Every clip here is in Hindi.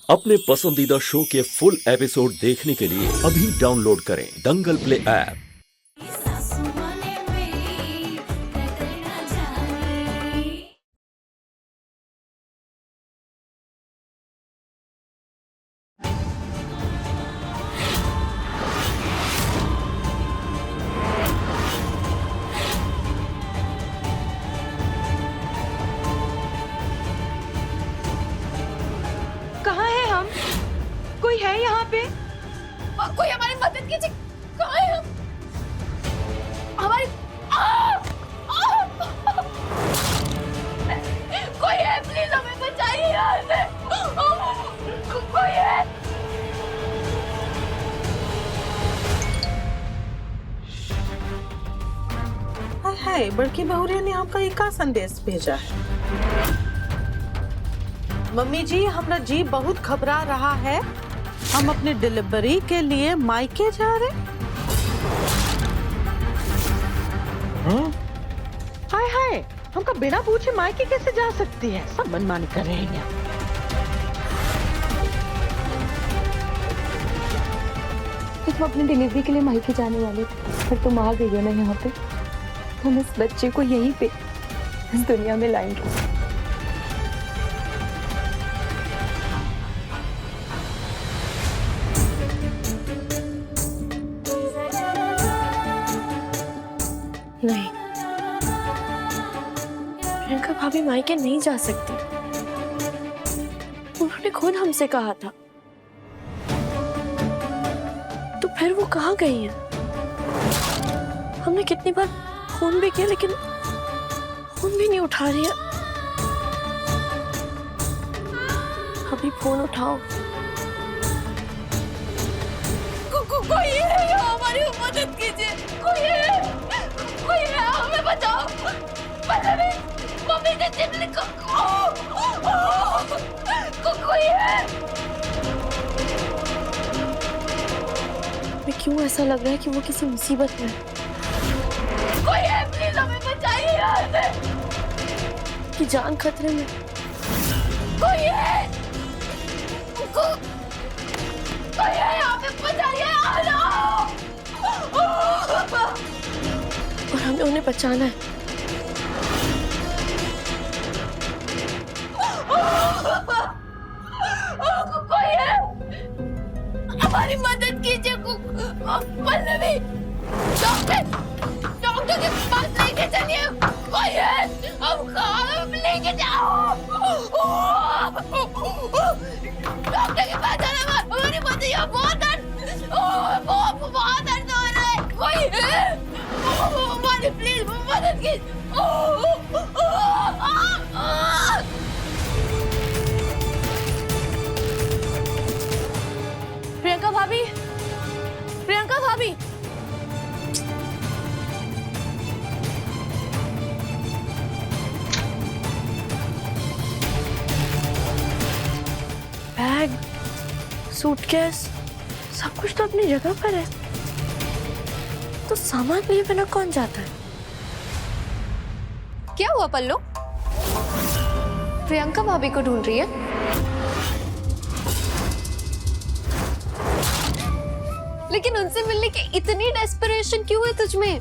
अपने पसंदीदा शो के फुल एपिसोड देखने के लिए अभी डाउनलोड करें दंगल प्ले ऐप। कहाँ है हम? कोई है यहाँ पे? कोई हमारी मदद कीजिए। कहाँ है हम? हमारी कोई है, प्लीज हमें बचाइए यहाँ से। कोई है? हाय हाय, बड़की बहुरिया ने आपका एक का संदेश भेजा है। मम्मी जी, हमारा जी बहुत घबरा रहा है। हम अपने डिलीवरी के लिए मायके जा रहे। हाय हाय, हमका बिना पूछे मायके कैसे जा सकती है? सब मनमानी कर रहे हैं। तुम अपनी डिलीवरी के लिए मायके जाने वाले थे, पर तुम आ गई हो ना यहाँ पे। हम इस बच्चे को यहीं पे इस दुनिया में लाएंगे। नहीं, प्रियंका भाभी मायके नहीं जा सकती। उन्होंने खुद हमसे कहा था। तो फिर वो कहाँ गई है? हमने कितनी बार फोन भी किया, लेकिन फोन भी नहीं उठा रही है। अभी फोन उठाओ। कोई है यहाँ, हमारी मदद कीजिए। कोई है, हमें बचाओ। मम्मी ने चिमनी को कोई है। मैं क्यों ऐसा लग रहा है कि वो किसी मुसीबत में है? कोई है, प्लीज हमें बचाइए यहाँ से। कि जान खतरे में। कोई है, हमें बचाइए। और हमें उन्हें बचाना है। कोई है, हमारी मदद कीजिए। पल्लवी, डॉक्टर के पास लेके चलिए। कोई है, हम लेके जाओ। डॉक्टर के पास जाना, हमारी मदद। यहाँ बहुत दर्द हो रहा है। कोई है, हमारी प्लीज मदद कीजिए। प्रियंका भाभी, प्रियंका भाभी। बैग, सूटकेस, सब कुछ तो अपनी जगह पर है। तो सामान लिए बिना कौन जाता है? क्या हुआ पल्लो? प्रियंका भाभी को ढूंढ रही है? लेकिन उनसे मिलने की इतनी डेस्परेशन क्यों है तुझमें?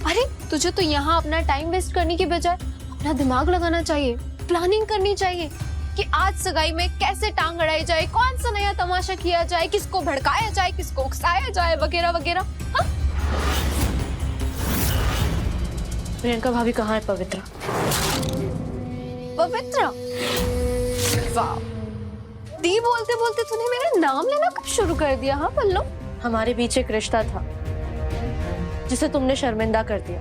अरे तुझे तो यहाँ अपना टाइम वेस्ट करने की बजाय अपना दिमाग लगाना चाहिए, प्लानिंग करनी चाहिए कि आज सगाई में कैसे टांग अड़ाई जाए, कौन सा नया तमाशा किया जाए, किसको भड़काया जाए, किसको उकसाया जाए, वगैरह वगैरह। हाँ? प्रियंका भाभी कहाँ है पवित्रा? पवित्रा? वाह, दी बोलते बोलते तूने मेरा नाम लेना कब शुरू कर दिया? हाँ पल्लो, हमारे बीच एक रिश्ता था जिसे तुमने शर्मिंदा कर दिया,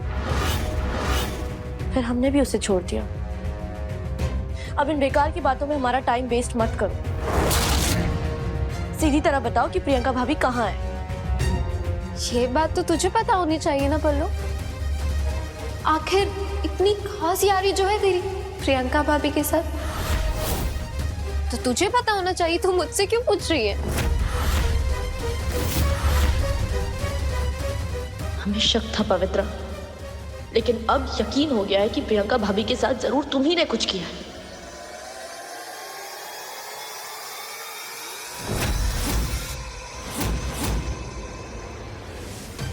फिर हमने भी उसे छोड़ दिया। अब इन बेकार की बातों में हमारा टाइम वेस्ट मत करो। सीधी तरह बताओ कि प्रियंका भाभी कहाँ है? ये बात तो तुझे पता होनी चाहिए ना पल्लो। आखिर इतनी खास यारी जो है तेरी प्रियंका भाभी के साथ, तो तुझे पता होना चाहिए। तू मुझसे क्यों पूछ रही है? हमें शक था पवित्रा, लेकिन अब यकीन हो गया है कि प्रियंका भाभी के साथ जरूर तुम ही ने कुछ किया है।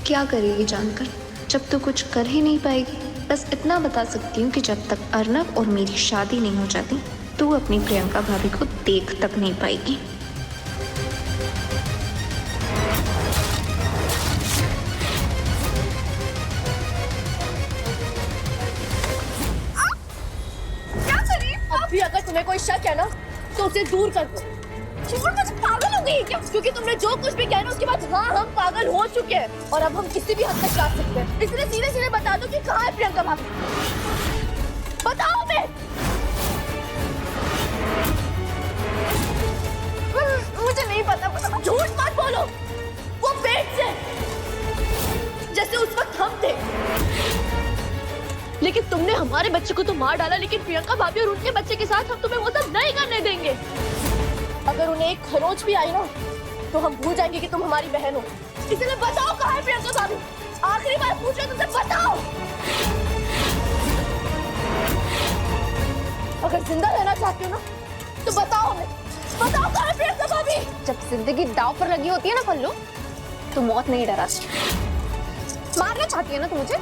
क्या करेगी जानकर, जब तो कुछ कर ही नहीं पाएगी। बस इतना बता सकती हूँ कि जब तक अर्नव और मेरी शादी नहीं हो जाती तू अपनी प्रियंका भाभी को देख तक नहीं पाएगी। अभी अगर तुम्हें कोई शक है ना तो उसे दूर कर दो। मुझे पागल हो गई क्या? क्योंकि तुमने जो कुछ भी किया ना उसके बाद हाँ हम पागल हो चुके हैं और अब हम किसी भी हद तक जा सकते हैं। इसलिए सीधे सीधे बता दो कि कहाँ है प्रियंका भाभी। बताओ मैं। मुझे नहीं पता। झूठ मत बोलो। वो पेट से जैसे उस वक्त हम थे, लेकिन तुमने हमारे बच्चे को तो मार डाला, लेकिन प्रियंका भाभी और उनके बच्चे के साथ हम तुम्हें वो सब नहीं करने देंगे। अगर उन्हें एक खरोच भी आई ना तो हम भूल जाएंगे कि तुम हमारी बहन हो। इसलिए बताओ कहाँ है प्रियंका भाभी। आखिरी बार पूछ रही हूं तुमसे, बताओ। अगर जिंदा रहना चाहती हो ना तो बताओ हमें। बताओ कहाँ है प्रियंका भाभी। जब जिंदगी दांव पर लगी होती है ना पल्लू, तो मौत नहीं डराती। मारना चाहती है ना तू मुझे,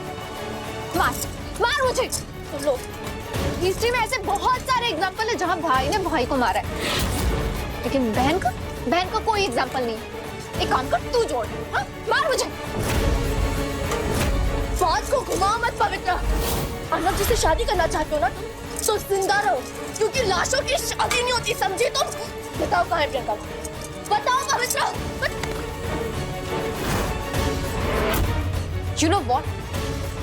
मार मुझे। तो लो, हिस्ट्री में ऐसे बहुत सारे एग्जांपल है जहां भाई ने भाई को मारा है, लेकिन बहन का कोई एग्जांपल नहीं। एक काम कर, तू जोड़। हाँ, मार मुझे। बात को घुमाओ मत पवित्र। अर्नव जिससे शादी करना चाहते हो ना तो जिंदा रहो, क्योंकि लाशों की शादी नहीं होती, समझी तुम? बताओ कहाँ है प्रियंका। बताओ पवित्र। You know what?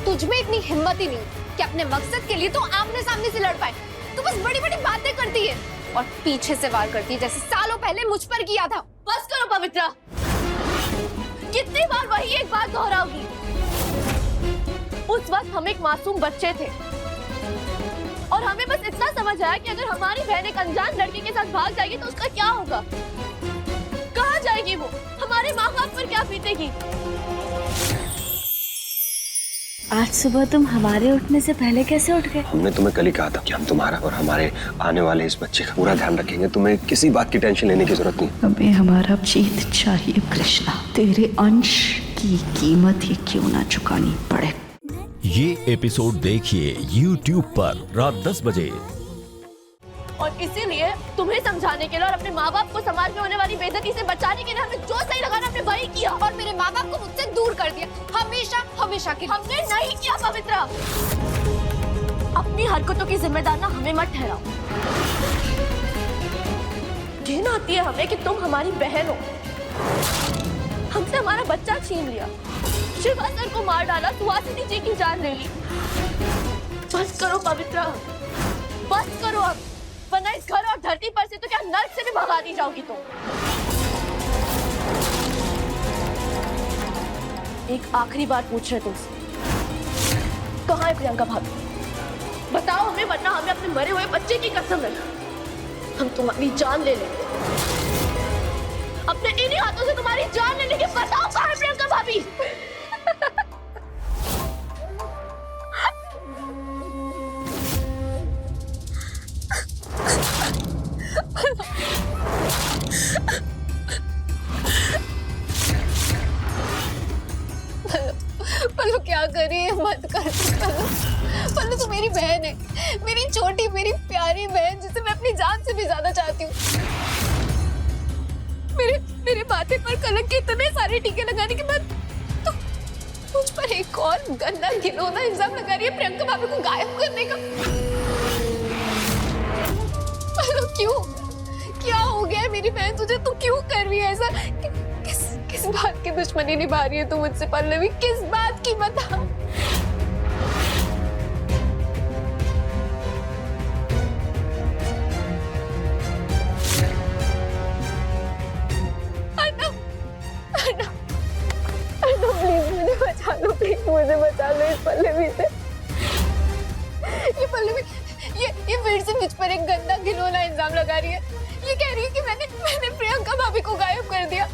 तुझमें इतनी हिम्मत ही नहीं कि अपने मकसद के लिए तो आमने सामने से लड़ पाए। तू बस बड़ी बड़ी बातें करती है और पीछे से वार करती है, जैसे सालों पहले मुझ पर किया था। बस करो पवित्रा। कितनी बार वही एक बात दोहराओगी? उस वक्त हम एक मासूम बच्चे थे और हमें बस इतना समझ आया कि अगर हमारी बहन एक अनजान लड़के के साथ भाग जाएगी तो उसका क्या होगा, कहाँ जाएगी वो, हमारे माँ बाप पर क्या बीतेगी। आज सुबह तुम हमारे उठने से पहले कैसे उठ गए? हमने तुम्हें कल ही कहा था कि हम तुम्हारा और हमारे आने वाले इस बच्चे का पूरा ध्यान रखेंगे। तुम्हें किसी बात की टेंशन लेने की जरूरत नहीं। हमें हमारा जीत चाहिए कृष्णा। तेरे अंश की कीमत ही क्यों ना चुकानी पड़े। ये एपिसोड देखिए YouTube पर रात 10 बजे। और इसीलिए तुम्हें समझाने के लिए और अपने माँ बाप को समाज में होने वाली बेइज्जती से बचाने के लिए हमने जो सही लगा हमने वही किया और मेरे माँ बाप को मुझसे दूर कर दिया, हमेशा के। हमने नहीं किया पवित्रा। अपनी हरकतों की जिम्मेदार ना हमें मत ठहराओ। घिन आती है हमें कि तुम हमारी बहन हो। हमसे हमारा बच्चा छीन लिया, शिवा सर को मार डाला, सुहासिनी जी की जान ले ली। बस करो पवित्रा, बस करो अब, वरना इस घर और धरती पर से तो क्या नर्क से भी भगा दी जाओगी तुम। एक आखिरी बार पूछ रहे तुमसे, कहाँ है प्रियंका भाभी? बताओ हमें, वरना हमें अपने मरे हुए बच्चे की कसम है हम तुम्हारी जान ले लेंगे। अपने इन्हीं हाथों से तुम्हारी जान ले लेंगे। बताओ कहाँ है प्रियंका भाभी? पल्लू क्या करिए, मत कर। पल्लू तो मेरी बहन है, मेरी छोटी मेरी प्यारी बहन, जिसे मैं अपनी जान से भी ज्यादा चाहती हूँ। मेरे माथे पर कलंक के इतने सारे टीके लगाने के बाद तो मुझ पर एक और गंदा घिनौना इल्जाम लगा रही है प्रियंका भाभी को गायब करने का। पल्लू क्यों, क्या हो गया मेरी बहन तुझे? तू क्यों कर रही है ऐसा? किस बात की दुश्मनी निभा रही है तू मुझसे पल्लवी? किस बात की, बता। प्लीज मुझे बचा लो, प्लीज मुझे बचा लो इस पल्लवी से। ये पल्लवी ये फिर से मुझ पर एक गंदा घिनौना इल्जाम लगा रही है। ये कह रही है कि मैंने प्रियंका भाभी को गायब कर दिया।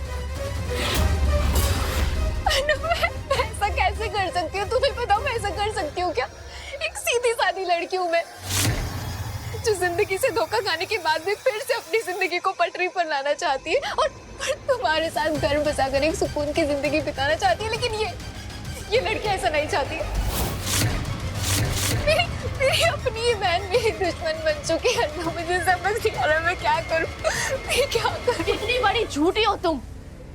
मैं ऐसा कैसे कर सकती हूँ? तुम्हें बताओ मैं ऐसा कर सकती हूँ क्या? एक सीधी सादी लड़की हूँ मैं, जो जिंदगी से धोखा खाने के बाद भी फिर से अपनी जिंदगी को पटरी पर लाना चाहती है और तुम्हारे साथ घर बसाकर एक सुकून की जिंदगी बिताना चाहती है। लेकिन ये लड़की ऐसा नहीं चाहती। मेरी अपनी ही बहन मेरी दुश्मन बन चुकी है ना, मुझे समझ नहीं आ रहा मैं क्या करूं, मैं क्या करूं। कितनी बड़ी झूठी हो तुम,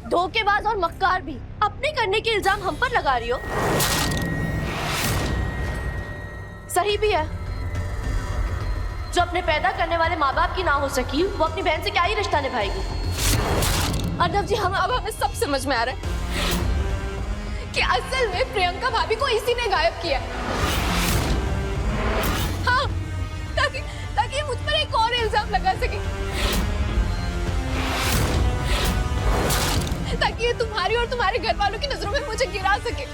धोखेबाज और मक्कार भी। अपने करने के इल्जाम हम पर लगा रही हो। सही भी है, जो अपने पैदा करने वाले माँ बाप की ना हो सकी वो अपनी बहन से क्या ही रिश्ता निभाएगी। अर्नव जी, अब हमें सब समझ में आ रहा है कि असल में प्रियंका भाभी को इसी ने गायब किया। हाँ, ताकि मुझ पर एक और इल्जाम लगा सके, ताकि ये तुम्हारी और तुम्हारे घर वालों की नजरों में मुझे गिरा सके।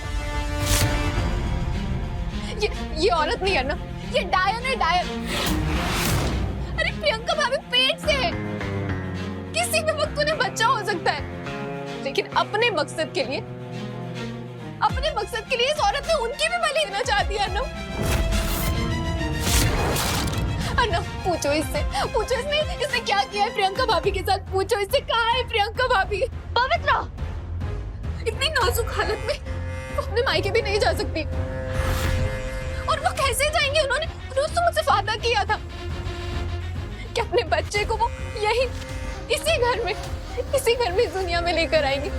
ये औरत नहीं है ना, ये डायन है, डायन। अरे प्रियंका भाभी पेट से है, किसी भी वक्त उन्हें बच्चा हो सकता है, लेकिन अपने मकसद के लिए इस औरत ने उनकी भी बलि देना चाहती है। अर्नव, पूछो इसने क्या किया है प्रियंका भाभी के साथ। पूछो इससे, कहाँ है प्रियंका भाभी। पवित्रा, इतनी नाजुक हालत में वो अपने मायके भी नहीं जा सकती, और वो कैसे जाएंगे। उन्होंने तो मुझसे वादा किया था कि अपने बच्चे को वो यही इसी घर में इस दुनिया में लेकर आएंगे।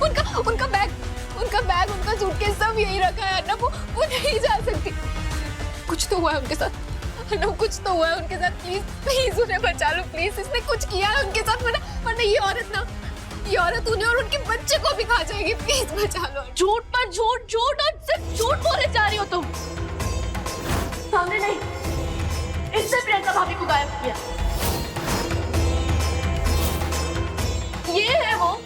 उनका बैग उनका सूटकेस सब यही रखा है ना, वो नहीं जा सकती। कुछ तो हुआ है उनके साथ, कुछ तो हुआ है उनके साथ। प्लीज उन्हें बचा लो, प्लीज। इसने कुछ किया है उनके साथ, वरना ये औरत उन्हें और उनके बच्चे को भी खा जाएगी। प्लीज बचा लो। झूठ पर झूठ और सिर्फ झूठ बोले जा रही हो तुम। सामने नहीं, इससे प्रियंका भाभी को गायब किया। ये है वो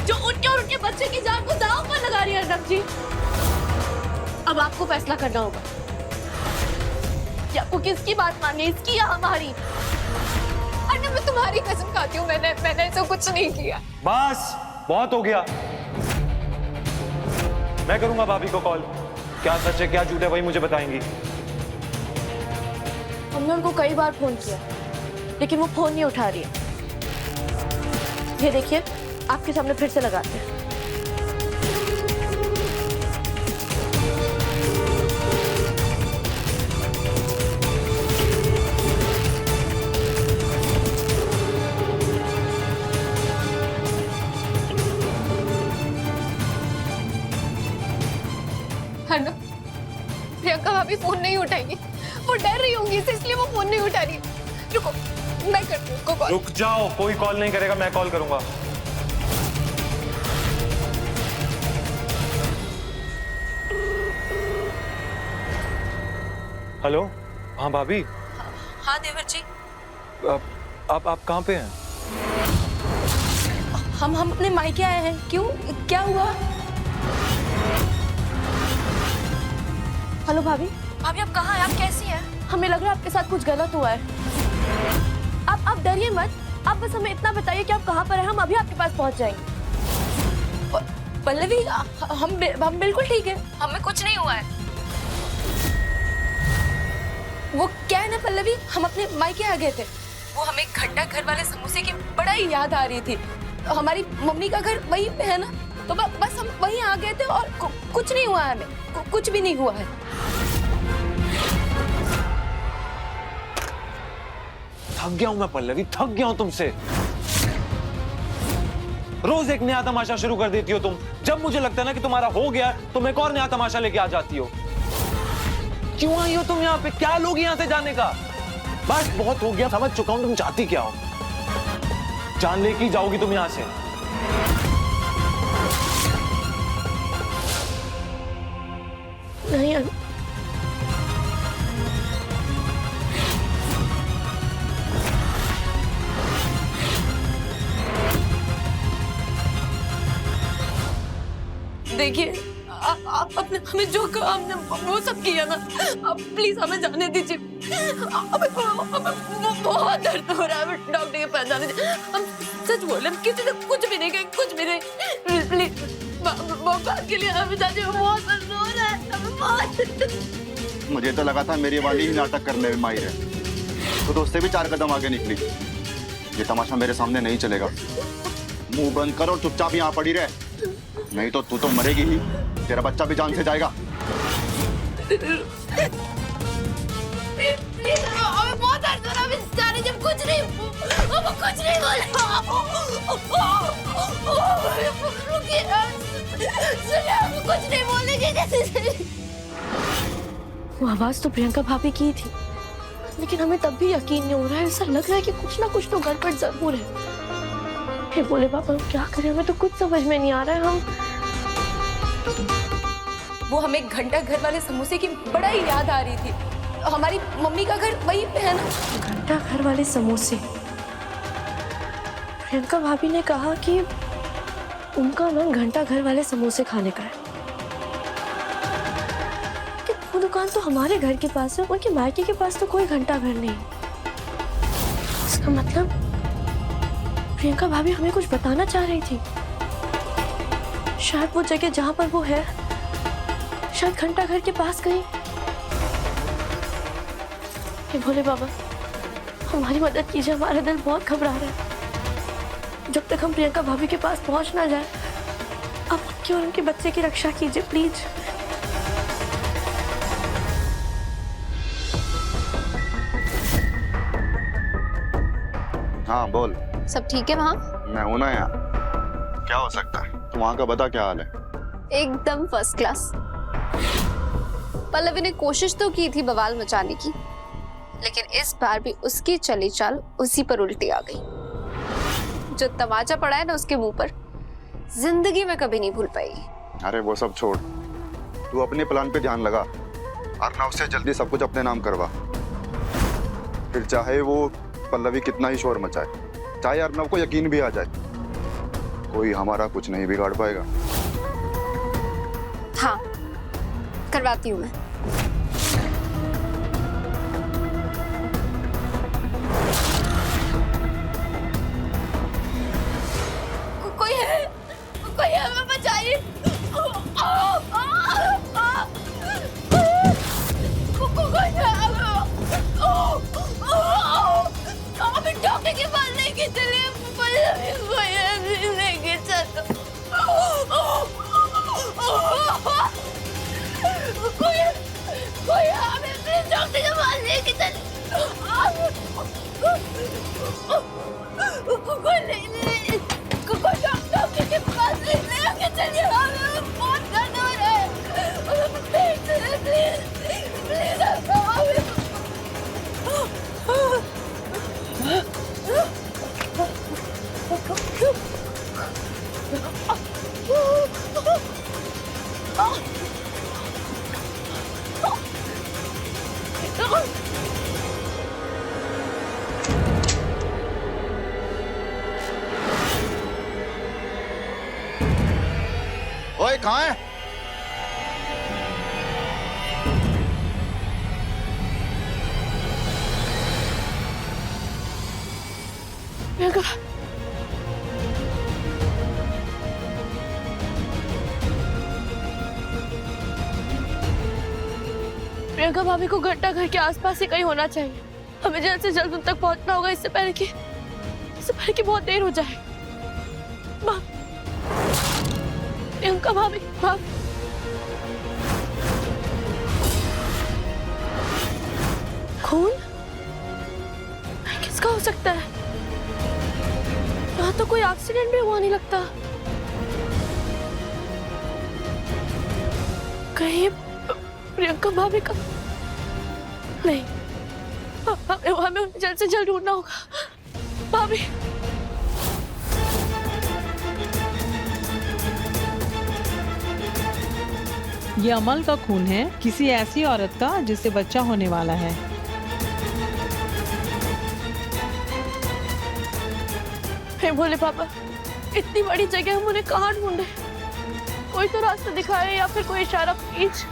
जो उनके और उनके बच्चे की जान को दांव पर लगा रही है। अर्नव जी, अब आपको फैसला करना होगा कि आपको किसकी बात माननी है, इसकी या हमारी। अर्नव, मैं तुम्हारी कसम खाती हूँ, मैंने ऐसा कुछ नहीं किया। बस बहुत हो गया। मैं करूंगा भाभी को कॉल। क्या सच है क्या झूठ है वही मुझे बताएंगी। हमने उनको कई बार फोन किया, लेकिन वो फोन नहीं उठा रही है। ये देखिए, आपके सामने फिर से लगाते हैं। अर्नव, प्रियंका भाभी फोन नहीं उठाएंगी, वो डर रही होंगी, इसलिए वो फोन नहीं उठा रही। रुको, मैं करती हूँ उसको कॉल। रुक जाओ, कोई कॉल नहीं करेगा, मैं कॉल करूंगा। हेलो, हाँ भाभी। हाँ देवर जी, आप कहाँ पे हैं? हम अपने मायके आए हैं। क्यों, क्या हुआ? हेलो भाभी। भाभी आप कहाँ हैं? आप कैसी हैं? हमें लग रहा है आपके साथ कुछ गलत हुआ है। आप डरिए मत, आप बस हमें इतना बताइए कि आप कहाँ पर हैं, हम अभी आपके पास पहुँच जाएंगे। पल्लवी, हम बिल्कुल ठीक है, हमें कुछ नहीं हुआ है। वो क्या है ना पल्लवी, हम अपने मायके आ गए थे। वो हमें खट्टा घर वाले समोसे की बड़ा ही याद आ रही थी। हमारी मम्मी का घर वहीं पे है ना, तो बस हम वहीं आ गए थे और कुछ नहीं हुआ है, हमें कुछ भी नहीं हुआ है। थक गया हूं मैं पल्लवी, थक गया हूं तुमसे। रोज एक नया तमाशा शुरू कर देती हो तुम। जब मुझे लगता है ना कि तुम्हारा हो गया, तुम एक और नया तमाशा लेके आ जाती हो। क्यों आई हो तुम यहाँ पे? क्या लोग यहाँ से जाने का? बस बहुत हो गया, समझ चुका हूं तुम चाहती क्या हो। जान लेके जाओगी तुम यहाँ से। नहीं, देखिए, आप अपने हमें जो कहा हमने वो सब किया ना, आप प्लीज हमें जाने दीजिए। हमें बहुत दर्द हो रहा है, डॉक्टर के पास जाने दीजिए। हम सच बोल रहे हैं, किसी से कुछ भी नहीं कहें, कुछ भी नहीं। प्लीज बात के लिए हमें जाने, बहुत दर्द हो रहा है, हमें बहुत। मुझे तो लगा था मेरी वाली ही नाटक करने में माहिर है, तो उससे भी 4 कदम आगे निकली। ये तमाशा मेरे सामने नहीं चलेगा। मुंह बंद कर और चुपचाप यहाँ पड़ी रहे। नहीं तो तू तो मरेगी ही, तेरा बच्चा भी जान से जाएगा। प्लीज हमें बहुत दर्द हो रहा है, जाने जब कुछ नहीं बोला। रुकिए, सुनिए, हम कुछ नहीं बोलेंगे। वो आवाज तो प्रियंका भाभी की थी, लेकिन हमें तब भी यकीन नहीं हो रहा है। ऐसा लग रहा है कि कुछ ना कुछ तो गड़बड़ जरूर है। हे बोले बाबा, हम क्या करें, हमें तो कुछ समझ में नहीं आ रहा है। हम वो हमें घंटा घर वाले समोसे की बड़ा ही याद आ रही थी। हमारी मम्मी का घर वहीं पे है ना। घंटा घर वाले समोसे। प्रियंका भाभी ने कहा कि उनका मन घंटा घर वाले समोसे खाने का है। कि वो दुकान तो हमारे घर के पास है, उनके मायके के पास तो कोई घंटा घर नहीं। इसका मतलब प्रियंका भाभी हमें कुछ बताना चाह रही थी। शायद वो जगह जहां पर वो है, शायद घंटा घर के पास कहीं। हे भोले बाबा, हमारी मदद कीजिए, हमारा दिल बहुत घबरा रहा है। जब तक हम प्रियंका भाभी के पास पहुंच ना जाए, आप उनकी और उनके बच्चे की रक्षा कीजिए प्लीज। हाँ बोल। सब ठीक है वहाँ? मैं हूं ना यहाँ, क्या हो सकता है। तू वहाँ का बता, क्या हाल है? एकदम फर्स्ट क्लास। पल्लवी ने कोशिश तो की थी बवाल मचाने की, लेकिन इस बार भी उसकी चली चाल उसी पर उल्टी आ गई। जो तमाचा पड़ा है ना उसके मुंह पर, जिंदगी में कभी नहीं भूल पाएगी। अरे वो सब छोड़, तू अपने प्लान पे ध्यान लगा। अर्नव से जल्दी सब कुछ अपने नाम करवा। फिर चाहे वो पल्लवी कितना ही शोर मचाए, चाहे अर्नव को यकीन भी आ जाए, कोई हमारा कुछ नहीं बिगाड़ पाएगा। हाँ, करवाती हूँ मैं। कोई है, हमें बचाइए। हमें डॉक्टर के पास लेके चलिए, लेके चलो। कोई हमें प्लीज डॉक्टर के पास लेके चलिए। कोई डॉक्टर के पास लेके चलिए, हमें बहुत दर्द हो रहा है। प्लीज ओए कहाँ है? प्रियंका भाभी को घंटा घर के आसपास ही कहीं होना चाहिए। हमें जल्द से जल्द उन तक पहुंचना होगा, इससे पहले कि बहुत देर हो जाए। प्रियंका भाभी, खून किसका हो सकता है? यहाँ तो कोई एक्सीडेंट भी हुआ नहीं लगता। कहीं प्रियंका भाभी का नहीं। हमें जल्द से जल्द ढूंढना होगा। भाभी, ये अमल का खून है, किसी ऐसी औरत का जिससे बच्चा होने वाला है। हे भोले पापा, इतनी बड़ी जगह हम उन्हें कहाँ ढूंढे? कोई तो रास्ता दिखाए या फिर कोई इशारा प्लीज।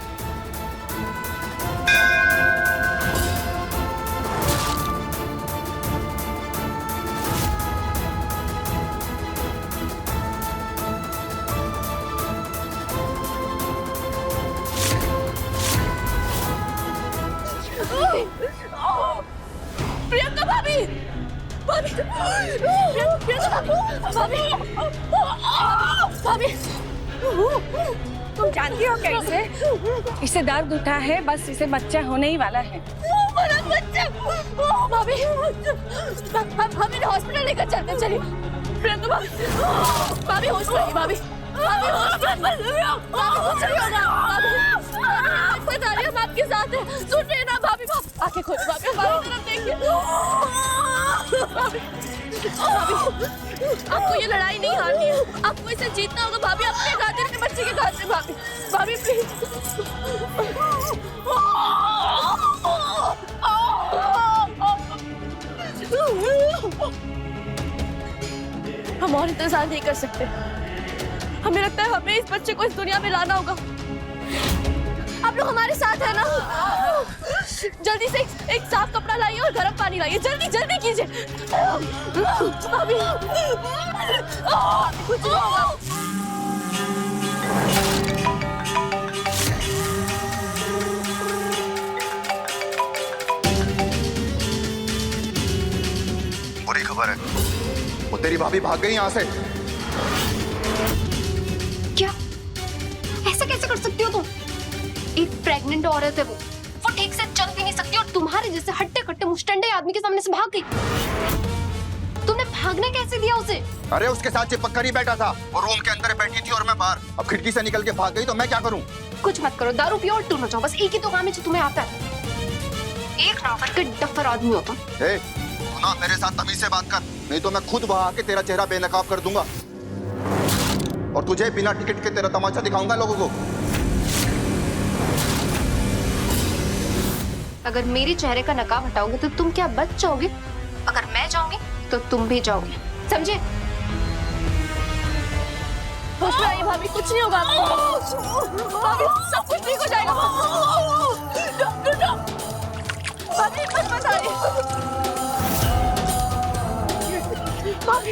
प्रियंका भाभी, प्रियंका भाभी, तुम जानती हो कैसे? इसे दर्द उठा है, बस इसे बच्चा होने ही वाला है। बच्चा भाभी भाभी हॉस्पिटल लेकर चलते चलिए प्रियंका भाभी होश में नहीं भाभी भाभी होश में कुछ नहीं होगा भाभी बता रही हम आपके साथ हैं सुन रहे ना भाभी आंखें खोलो भाभी हमारी तरफ देखिए भाभी आपको ये लड़ाई नहीं हारनी है आपको इसे जीतना होगा भाभी अपने खातिर अपने बच्चे के खातिर भाभी भाभी हम और इंतजार नहीं कर सकते हमें लगता है हमें इस बच्चे को इस दुनिया में लाना होगा आप लोग हमारे साथ है ना जल्दी से एक साफ कपड़ा लाइए और गर्म पानी लाइए जल्दी जल्दी कीजिए अभी कुछ नहीं होगा बुरी खबर है वो तेरी भाभी भाग गई यहाँ से। क्या ऐसा कैसे कर सकती हो तुम? एक प्रेग्नेंट औरत है वो ठीक से चल भी नहीं सकती और तुम्हारे जैसे हट्टे कट्टे मुस्टंडे आदमी के सामने से भाग गई। तुमने भागने कैसे दिया उसे? अरे उसके साथ चिपक कर ही बैठा था वो रूम के अंदर बैठी थी और मैं बाहर। अब खिड़की से निकल के भाग गई तो मैं क्या करूं? कुछ मत करो, दारू पियो और टूर मचाओ, बस एक ही तो काम है जो तुम्हें आता है। एक नंबर के डफर आदमी हो तुम। तू ना मेरे साथ तमीज से बात कर नहीं तो मैं खुद वहां आके तेरा चेहरा बेनकाब कर दूंगा और तुझे बिना टिकट के तेरा तमाचा दिखाऊंगा लोगों को। अगर मेरे चेहरे का नकाब हटाओगे तो तुम क्या बच जाओगे? अगर मैं जाऊंगी तो तुम भी जाओगे, समझे? होश में आइए भाभी कुछ नहीं होगा आपको भाभी सब कुछ ठीक हो जाएगा भाभी मत बताइए भाभी